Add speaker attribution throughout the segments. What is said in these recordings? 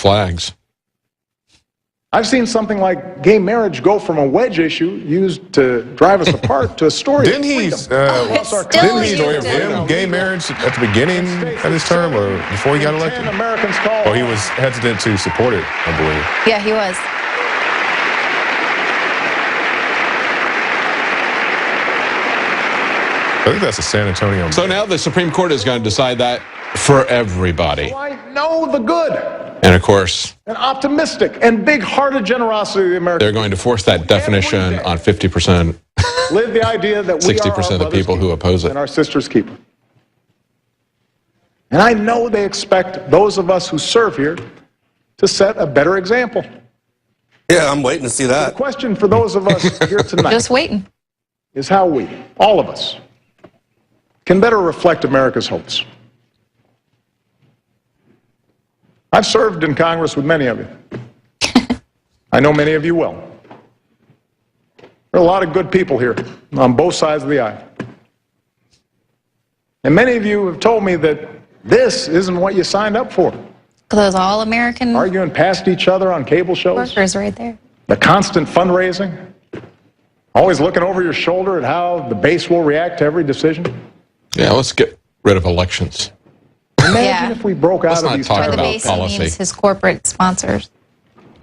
Speaker 1: flags.
Speaker 2: I've seen something like gay marriage go from a wedge issue used to drive us apart to a story.
Speaker 3: Didn't he? Didn't he condemn gay marriage at the beginning of his term, or before he got elected? Or he was hesitant to support it, I believe.
Speaker 4: Yeah, he was.
Speaker 3: I think that's a San Antonio.
Speaker 1: So now the Supreme Court is going to decide that for everybody.
Speaker 2: So I know the good.
Speaker 1: And of course,
Speaker 2: an optimistic and big-hearted generosity of the American.
Speaker 1: They're going to force that definition on 50%.
Speaker 2: Live the idea that we
Speaker 1: 60% of the people who oppose it.
Speaker 2: And our sisters' keeper. And I know they expect those of us who serve here to set a better example.
Speaker 5: Yeah, I'm waiting to see that.
Speaker 2: The question for those of us here tonight
Speaker 4: Just waiting.
Speaker 2: is how we, all of us, can better reflect America's hopes. I've served in Congress with many of you. I know many of you well. There are a lot of good people here on both sides of the aisle. And many of you have told me that this isn't what you signed up for.
Speaker 4: Those all-American
Speaker 2: Arguing past each other on cable shows.
Speaker 4: workers right there.
Speaker 2: The constant fundraising. Always looking over your shoulder at how the base will react to every decision.
Speaker 1: Yeah, let's get rid of elections.
Speaker 2: Imagine if we broke out of these
Speaker 1: talk
Speaker 4: By the
Speaker 1: about
Speaker 4: base, he
Speaker 1: policy.
Speaker 4: means his corporate sponsors.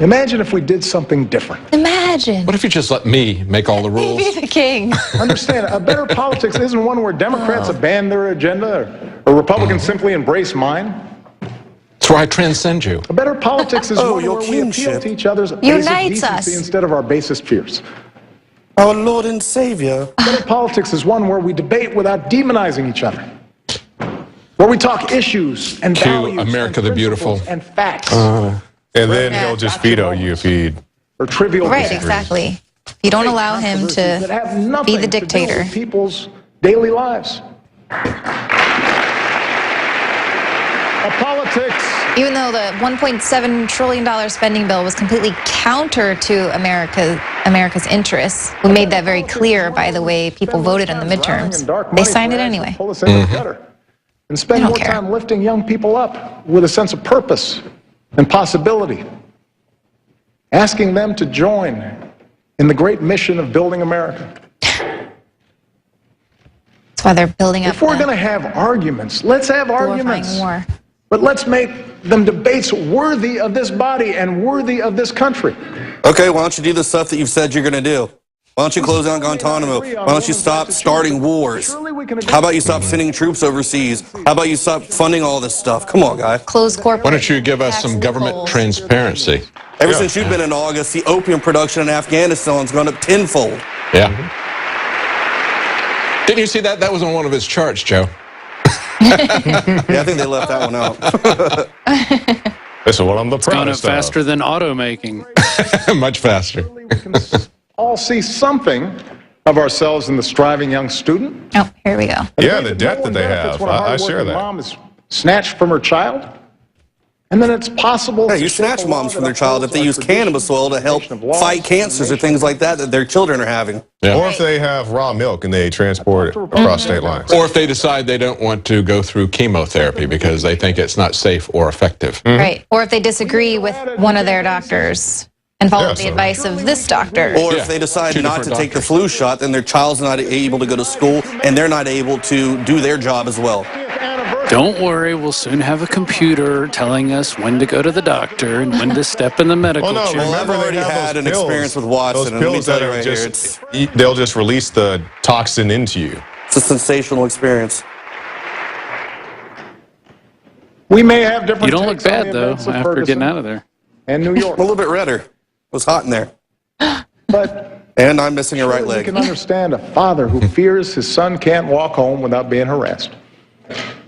Speaker 2: Imagine if we did something different.
Speaker 4: Imagine.
Speaker 1: What if you just let me make all the rules?
Speaker 4: Be the king.
Speaker 2: Understand, a better politics isn't one where Democrats abandon their agenda or Republicans simply embrace mine.
Speaker 1: That's where I transcend you.
Speaker 2: A better politics is one where we appeal to each other's basic
Speaker 4: Unites
Speaker 2: decency
Speaker 4: us.
Speaker 2: instead of our basest fears.
Speaker 5: Our Lord and Savior.
Speaker 2: Better politics is one where we debate without demonizing each other. Where we talk issues and values
Speaker 1: America
Speaker 2: and
Speaker 1: the Beautiful.
Speaker 2: principles and facts.
Speaker 3: And then he'll just veto you if he...
Speaker 2: Or trivial
Speaker 4: Right,
Speaker 2: disagreements.
Speaker 4: exactly. You don't allow him
Speaker 2: Controversies that have
Speaker 4: to
Speaker 2: nothing
Speaker 4: be the
Speaker 2: to do
Speaker 4: dictator.
Speaker 2: with people's daily lives. A politics.
Speaker 4: Even though the $1.7 trillion spending bill was completely counter to America's interests, we made that very clear by the way people voted in the midterms. They signed it anyway.
Speaker 2: Pull us in the gutter. And spend
Speaker 4: They don't
Speaker 2: more
Speaker 4: care.
Speaker 2: time lifting young people up with a sense of purpose and possibility. Asking them to join in the great mission of building America.
Speaker 4: That's why they're building up
Speaker 2: If we're
Speaker 4: the
Speaker 2: going to have arguments, let's have arguments.
Speaker 4: glorifying war.
Speaker 2: But let's make them debates worthy of this body and worthy of this country.
Speaker 5: Okay, why don't you do the stuff that you've said you're going to do? Why don't you close down Guantanamo? Why don't you stop starting wars? How about you stop sending troops overseas? How about you stop funding all this stuff? Come on, guy.
Speaker 4: Close corporate.
Speaker 1: Why don't you give us some government
Speaker 4: loopholes.
Speaker 1: transparency?
Speaker 5: Ever since you've been in August, the opium production in Afghanistan has gone up tenfold.
Speaker 1: Yeah. Didn't you see that? That was on one of his charts, Joe.
Speaker 5: Yeah, I think they left that one out.
Speaker 3: Listen, well, I'm the
Speaker 6: It's gone up
Speaker 3: proudest of.
Speaker 6: faster than automaking.
Speaker 1: Much faster.
Speaker 2: We can all see something of ourselves in the striving young student.
Speaker 4: Oh, here we go.
Speaker 3: Yeah, the debt that they have.
Speaker 2: When a
Speaker 3: I share
Speaker 2: hardworking
Speaker 3: that.
Speaker 2: mom is snatched from her child. And then it's possible.
Speaker 5: Hey, you snatch moms from their child if they use cannabis oil to help fight cancers or things like that that their children are having.
Speaker 1: Yeah.
Speaker 3: Or if they have raw milk and they transport it across state lines.
Speaker 1: Or if they decide they don't want to go through chemotherapy because they think it's not safe or effective.
Speaker 4: Right. Or if they disagree with one of their doctors and follow
Speaker 3: Yeah,
Speaker 4: the
Speaker 3: so-
Speaker 4: advice of this doctor.
Speaker 5: Or
Speaker 1: Yeah,
Speaker 5: if they decide
Speaker 1: two
Speaker 5: not to
Speaker 1: different
Speaker 5: take the
Speaker 1: doctors.
Speaker 5: flu shot, then their child's not able to go to school and they're not able to do their job as well.
Speaker 6: Don't worry, we'll soon have a computer telling us when to go to the doctor and when to step in the medical
Speaker 3: Oh no!
Speaker 6: chair.
Speaker 5: I've
Speaker 3: Remember
Speaker 5: already
Speaker 3: they have
Speaker 5: had
Speaker 3: those
Speaker 5: an
Speaker 3: pills,
Speaker 5: experience with Watson,
Speaker 3: Those
Speaker 5: and let me
Speaker 3: pills
Speaker 5: tell
Speaker 3: that
Speaker 5: you
Speaker 3: are
Speaker 5: right here,
Speaker 3: just they'll just release the toxin into you.
Speaker 5: It's a sensational experience.
Speaker 2: We may have different.
Speaker 6: You don't look
Speaker 2: takes on
Speaker 6: bad,
Speaker 2: the
Speaker 6: though,
Speaker 2: events of
Speaker 6: after getting
Speaker 2: Ferguson
Speaker 6: out of there.
Speaker 2: and New York.
Speaker 5: A little bit redder. It was hot in there.
Speaker 2: But
Speaker 5: And I'm missing a right
Speaker 2: surely we
Speaker 5: leg.
Speaker 2: can understand a father who fears his son can't walk home without being harassed.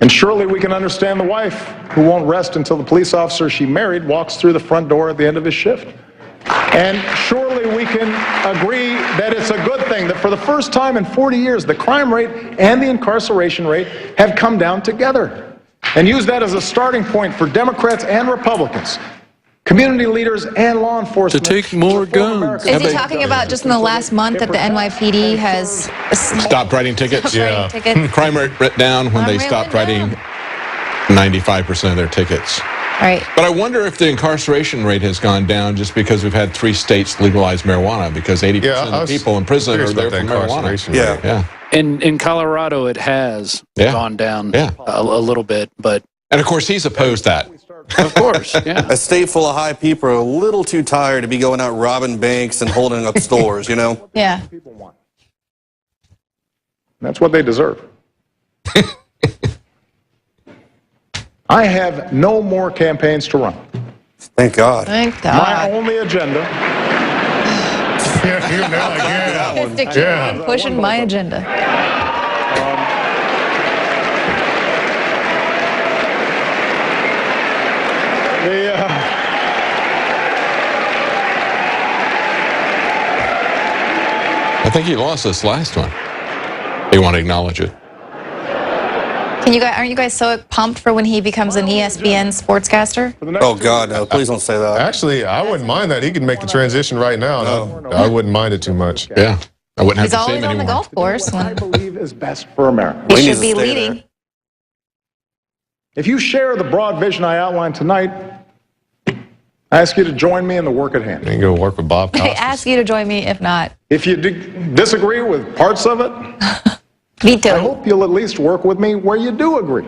Speaker 2: And surely we can understand the wife who won't rest until the police officer she married walks through the front door at the end of his shift. And surely we can agree that it's a good thing that for the first time in 40 years, the crime rate and the incarceration rate have come down together. And use that as a starting point for Democrats and Republicans, community leaders and law enforcement.
Speaker 6: To take more guns.
Speaker 4: Is he talking about just in the last month that the NYPD has
Speaker 1: Stopped writing tickets.
Speaker 3: Yeah.
Speaker 4: tickets?
Speaker 1: Crime rate went down when they
Speaker 4: Crime rate
Speaker 1: stopped
Speaker 4: went
Speaker 1: writing 95% of their tickets.
Speaker 4: Right.
Speaker 1: But I wonder if the incarceration rate has gone down just because we've had 3 states legalize marijuana, because 80% of the people in prison are there for marijuana.
Speaker 3: Yeah.
Speaker 6: In Colorado, it has gone down a little bit, but...
Speaker 1: And, of course, he's opposed that.
Speaker 6: Of course, yeah.
Speaker 5: A state full of high people are a little too tired to be going out robbing banks and holding up stores, you know?
Speaker 4: Yeah.
Speaker 2: That's what they deserve. I have no more campaigns to run.
Speaker 5: Thank God.
Speaker 4: Thank God.
Speaker 2: My only agenda...
Speaker 4: Artistic job, pushing my agenda.
Speaker 1: I think he lost this last one. He won't acknowledge it.
Speaker 4: Aren't you guys so pumped for when he becomes an ESPN sportscaster?
Speaker 5: Oh, God, no. Please don't say that.
Speaker 3: Actually, I wouldn't mind that. He could make the transition right now. No. I wouldn't mind it too much.
Speaker 1: Yeah. I wouldn't have
Speaker 4: He's
Speaker 1: to see
Speaker 4: always
Speaker 1: him
Speaker 4: on the
Speaker 1: anymore.
Speaker 4: golf course.
Speaker 2: What I believe is best for America.
Speaker 4: He should be leading.
Speaker 2: If you share the broad vision I outlined tonight, I ask you to join me in the work at hand.
Speaker 3: You can go work with Bob
Speaker 4: I
Speaker 3: Costas.
Speaker 4: ask you to join me, if not.
Speaker 2: If you disagree with parts of it,
Speaker 4: Veto.
Speaker 2: I hope you'll at least work with me where you do agree.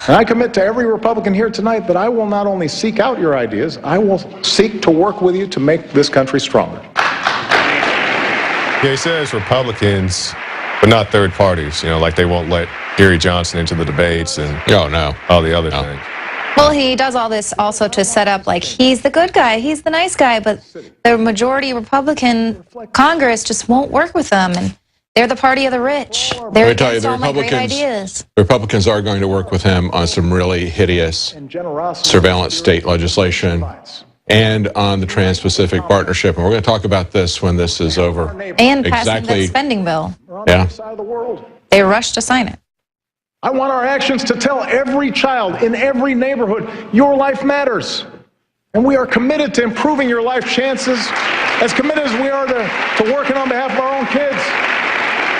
Speaker 2: And I commit to every Republican here tonight that I will not only seek out your ideas, I will seek to work with you to make this country stronger.
Speaker 3: Yeah, he says Republicans, but not third parties. You know, like they won't let Gary Johnson into the debates and
Speaker 1: Oh, no.
Speaker 3: all the other things.
Speaker 4: Well, he does all this also to set up, like, he's the good guy, he's the nice guy, but the majority Republican Congress just won't work with them, and they're the party of the rich. They're
Speaker 1: Let me tell you,
Speaker 4: against all my great ideas.
Speaker 1: Republicans are going to work with him on some really hideous surveillance state legislation and on the Trans-Pacific Partnership. And we're going to talk about this when this is over.
Speaker 4: And passing that spending bill.
Speaker 1: Yeah.
Speaker 4: They rushed to sign it.
Speaker 2: I want our actions to tell every child in every neighborhood, your life matters. And we are committed to improving your life chances, as committed as we are to working on behalf of our own kids.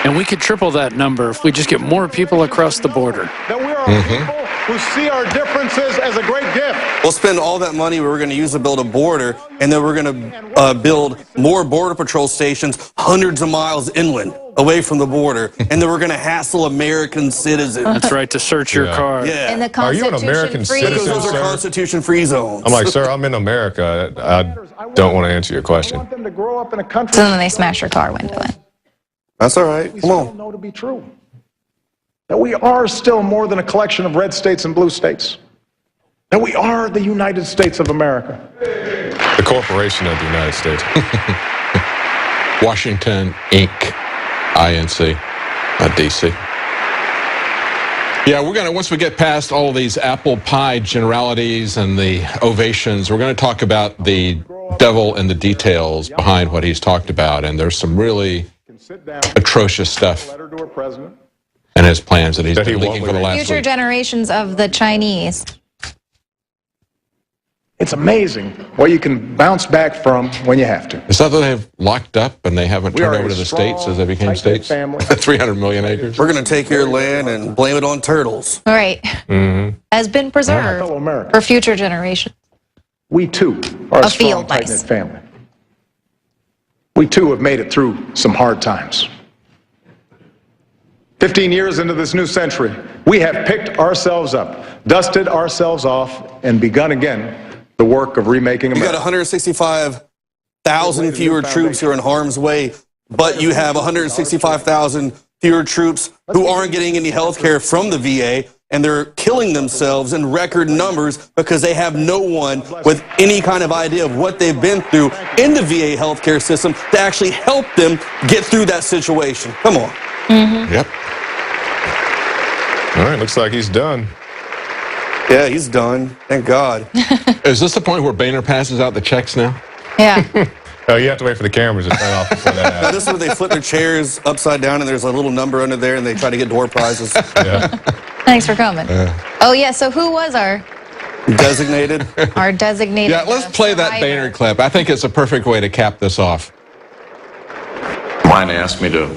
Speaker 6: And we could triple that number if we just get more people across the border.
Speaker 2: That we are people who see our differences as a great gift.
Speaker 5: We'll spend all that money we're going to use to build a border, and then we're going to build more Border Patrol stations hundreds of miles inland, away from the border, and then we're going to hassle American citizens.
Speaker 6: That's right, to search your car.
Speaker 5: Yeah.
Speaker 4: In the
Speaker 3: Are you an American citizen,
Speaker 5: Those are
Speaker 3: sir?
Speaker 5: Constitution-free zones.
Speaker 3: I'm like, sir, I'm in America. I don't want to answer your
Speaker 2: I
Speaker 3: question.
Speaker 2: want them to grow up in a country
Speaker 4: So then they smash your car window in.
Speaker 5: That's all right.
Speaker 2: we
Speaker 5: Come
Speaker 2: still
Speaker 5: on.
Speaker 2: know to be true. That we are still more than a collection of red states and blue states. That we are the United States of America.
Speaker 3: The corporation of the United States.
Speaker 1: Washington, Inc., INC, not D.C. Yeah, we're going to, once we get past all of these apple pie generalities and the ovations, we're going to talk about the devil in the details behind what he's talked about. And there's some really atrocious stuff
Speaker 2: Letter to our president.
Speaker 1: in his plans that he's
Speaker 3: That he
Speaker 1: been
Speaker 3: won't
Speaker 1: leaking for the last
Speaker 4: Future
Speaker 1: week.
Speaker 4: generations of the Chinese.
Speaker 2: It's amazing what you can bounce back from when you have to.
Speaker 1: It's not that they've locked up and they haven't
Speaker 2: We
Speaker 1: turned
Speaker 2: are
Speaker 1: over
Speaker 2: a
Speaker 1: to the states as they became
Speaker 2: strong,
Speaker 1: states.
Speaker 2: tight-knit family.
Speaker 1: 300 million acres.
Speaker 5: We're going to take your land and blame it on turtles.
Speaker 4: All right. Has been preserved
Speaker 2: Fellow Americans.
Speaker 4: for future generations.
Speaker 2: We too are a
Speaker 4: A
Speaker 2: strong,
Speaker 4: field
Speaker 2: tight-knit
Speaker 4: mice.
Speaker 2: family. We too have made it through some hard times. 15 years into this new century, we have picked ourselves up, dusted ourselves off, and begun again the work of remaking
Speaker 5: You got
Speaker 2: America.
Speaker 5: 165,000 fewer troops who are in harm's way, but you have 165,000 fewer troops who aren't getting any health care from the VA, and they're killing themselves in record numbers because they have no one with any kind of idea of what they've been through in the VA healthcare system to actually help them get through that situation. Come on.
Speaker 1: Yep.
Speaker 3: All right, looks like he's done.
Speaker 5: Yeah, he's done. Thank God.
Speaker 1: Is this the point where Boehner passes out the checks now?
Speaker 4: Yeah.
Speaker 3: Oh, you have to wait for the cameras to turn off before that
Speaker 5: Now,
Speaker 3: happens.
Speaker 5: this is where they flip their chairs upside down and there's a little number under there and they try to get door prizes.
Speaker 3: Yeah.
Speaker 4: Thanks for coming. Oh, yeah. So who was our
Speaker 5: Designated.
Speaker 4: designated?
Speaker 1: Yeah, let's play that
Speaker 4: survivor?
Speaker 1: Boehner clip. I think it's a perfect way to cap this off.
Speaker 7: Mine asked me to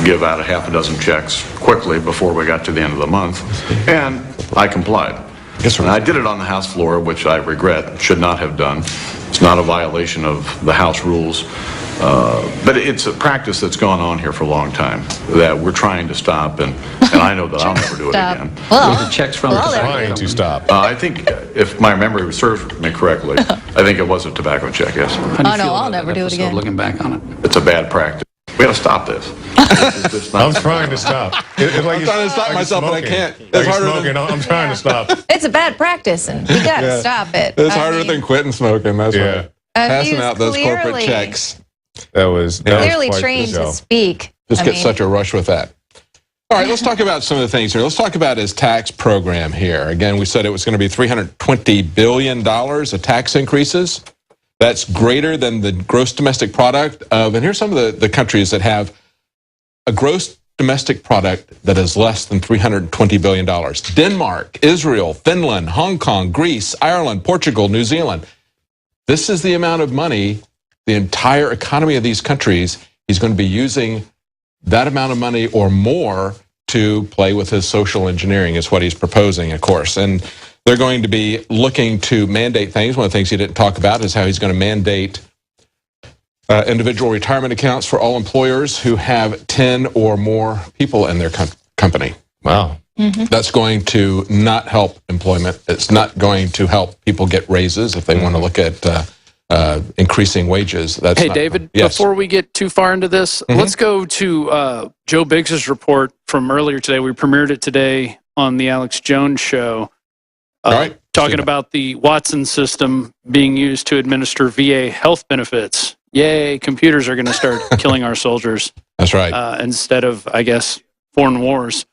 Speaker 7: give out a half a dozen checks quickly before we got to the end of the month, and I complied.
Speaker 3: Yes, sir.
Speaker 7: And I did it on the House floor, which I regret, should not have done. It's not a violation of the House rules, but it's a practice that's gone on here for a long time that we're trying to stop, and I know that I'll never do it again.
Speaker 8: Well, the checks from
Speaker 3: Trying to stop.
Speaker 7: I think, if my memory serves me correctly, I think it was a tobacco check, yes.
Speaker 8: How do you
Speaker 4: Oh, no,
Speaker 8: feel
Speaker 4: I'll
Speaker 8: about
Speaker 4: never
Speaker 8: that
Speaker 4: do it
Speaker 8: episode,
Speaker 4: again.
Speaker 8: Looking back on it.
Speaker 7: It's a bad practice. We got to stop this.
Speaker 3: I'm trying to stop. It's like
Speaker 1: I'm trying to stop
Speaker 3: like
Speaker 1: myself, but I
Speaker 3: smoking.
Speaker 1: can't.
Speaker 3: Like
Speaker 1: It's harder
Speaker 3: smoking. I'm trying to stop.
Speaker 4: It's a bad practice, and you got to stop it.
Speaker 1: It's
Speaker 4: I
Speaker 1: harder
Speaker 4: mean,
Speaker 1: than quitting smoking. That's
Speaker 3: Yeah.
Speaker 1: right. Passing
Speaker 4: he's
Speaker 1: out those corporate
Speaker 4: clearly-
Speaker 1: checks.
Speaker 3: That was
Speaker 4: Clearly
Speaker 3: quite the
Speaker 4: trained to
Speaker 3: show.
Speaker 4: speak.
Speaker 1: Just
Speaker 4: I
Speaker 1: get
Speaker 4: mean,
Speaker 1: such a rush with that. All right, let's talk about some of the things here. Let's talk about his tax program here. Again, we said it was going to be $320 billion of tax increases. That's greater than the gross domestic product of, and here's some of the countries that have a gross domestic product that is less than $320 billion. Denmark, Israel, Finland, Hong Kong, Greece, Ireland, Portugal, New Zealand. This is the amount of money, the entire economy of these countries, he's going to be using that amount of money or more to play with his social engineering is what he's proposing, of course. And they're going to be looking to mandate things. One of the things he didn't talk about is how he's going to mandate individual retirement accounts for all employers who have 10 or more people in their company.
Speaker 3: Wow.
Speaker 1: That's going to not help employment. It's not going to help people get raises if they want to look at increasing wages. That's
Speaker 6: Hey,
Speaker 1: not,
Speaker 6: David,
Speaker 1: yes.
Speaker 6: before we get too far into this, let's go to Joe Biggs's report from earlier today. We premiered it today on the Alex Jones show.
Speaker 1: All right.
Speaker 6: Talking about the Watson system being used to administer VA health benefits. Yay, computers are going to start killing our soldiers.
Speaker 1: That's right.
Speaker 6: Instead of, I guess, foreign wars.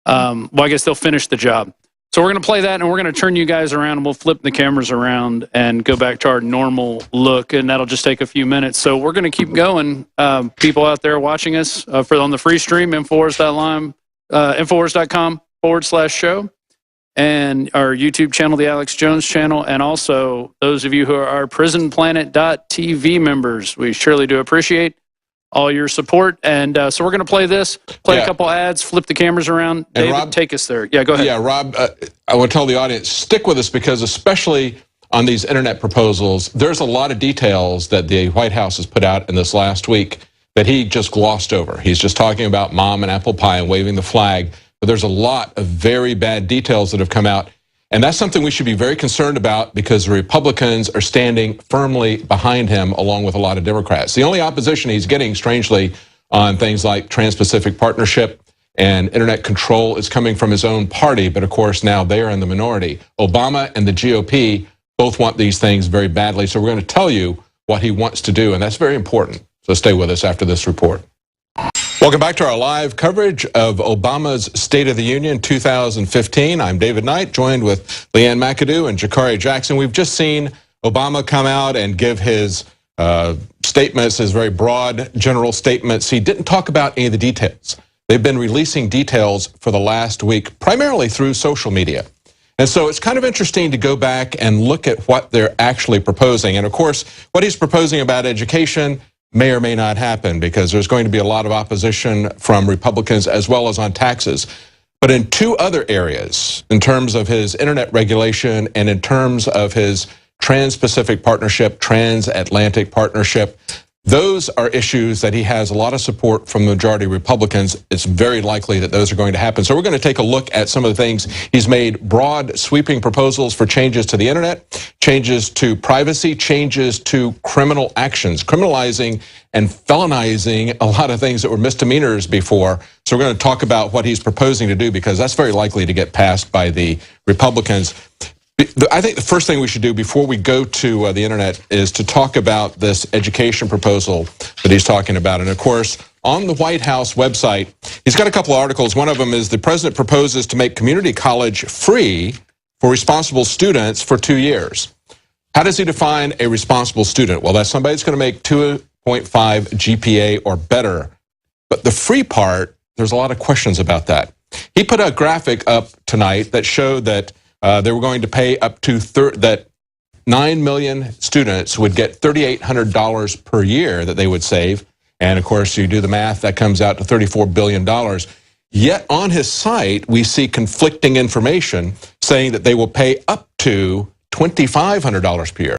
Speaker 6: Well, I guess they'll finish the job. So we're going to play that, and we're going to turn you guys around, and we'll flip the cameras around and go back to our normal look, and that'll just take a few minutes. So we're going to keep going. People out there watching us on the free stream, Infowars.com/show, and our YouTube channel, the Alex Jones channel, and also those of you who are our PrisonPlanet.tv members. We surely do appreciate all your support. And so we're going to play this, a couple ads, flip the cameras around.
Speaker 1: And
Speaker 6: David,
Speaker 1: Rob,
Speaker 6: take us there. Yeah, go ahead.
Speaker 1: Yeah, Rob, I want to tell the audience, stick with us because especially on these internet proposals, there's a lot of details that the White House has put out in this last week that he just glossed over. He's just talking about mom and apple pie and waving the flag. But there's a lot of very bad details that have come out. And that's something we should be very concerned about because the Republicans are standing firmly behind him along with a lot of Democrats. The only opposition he's getting, strangely, on things like Trans-Pacific Partnership and internet control is coming from his own party. But of course, now they are in the minority. Obama and the GOP both want these things very badly. So we're going to tell you what he wants to do. And that's very important. So stay with us after this report. Welcome back to our live coverage of Obama's State of the Union 2015. I'm David Knight, joined with Leanne McAdoo and Jakari Jackson. We've just seen Obama come out and give his statements, his very broad general statements. He didn't talk about any of the details. They've been releasing details for the last week, primarily through social media. And so it's kind of interesting to go back and look at what they're actually proposing. And of course, what he's proposing about education may or may not happen because there's going to be a lot of opposition from Republicans as well as on taxes. But in two other areas, in terms of his internet regulation and in terms of his Trans-Pacific Partnership, Transatlantic Partnership, those are issues that he has a lot of support from the majority of Republicans. It's very likely that those are going to happen. So we're going to take a look at some of the things. He's made broad, sweeping proposals for changes to the internet, changes to privacy, changes to criminal actions, criminalizing and felonizing a lot of things that were misdemeanors before. So we're going to talk about what he's proposing to do because that's very likely to get passed by the Republicans. I think the first thing we should do before we go to the internet is to talk about this education proposal that he's talking about. And of course, on the White House website, he's got a couple of articles. One of them is the president proposes to make community college free for responsible students for 2 years. How does he define a responsible student? Well, that's somebody that's going to make 2.5 GPA or better. But the free part, there's a lot of questions about that. He put a graphic up tonight that showed that they were going to pay up to that 9 million students would get $3,800 per year that they would save. And of course, you do the math, that comes out to $34 billion. Yet on his site, we see conflicting information saying that they will pay up to $2,500 per year.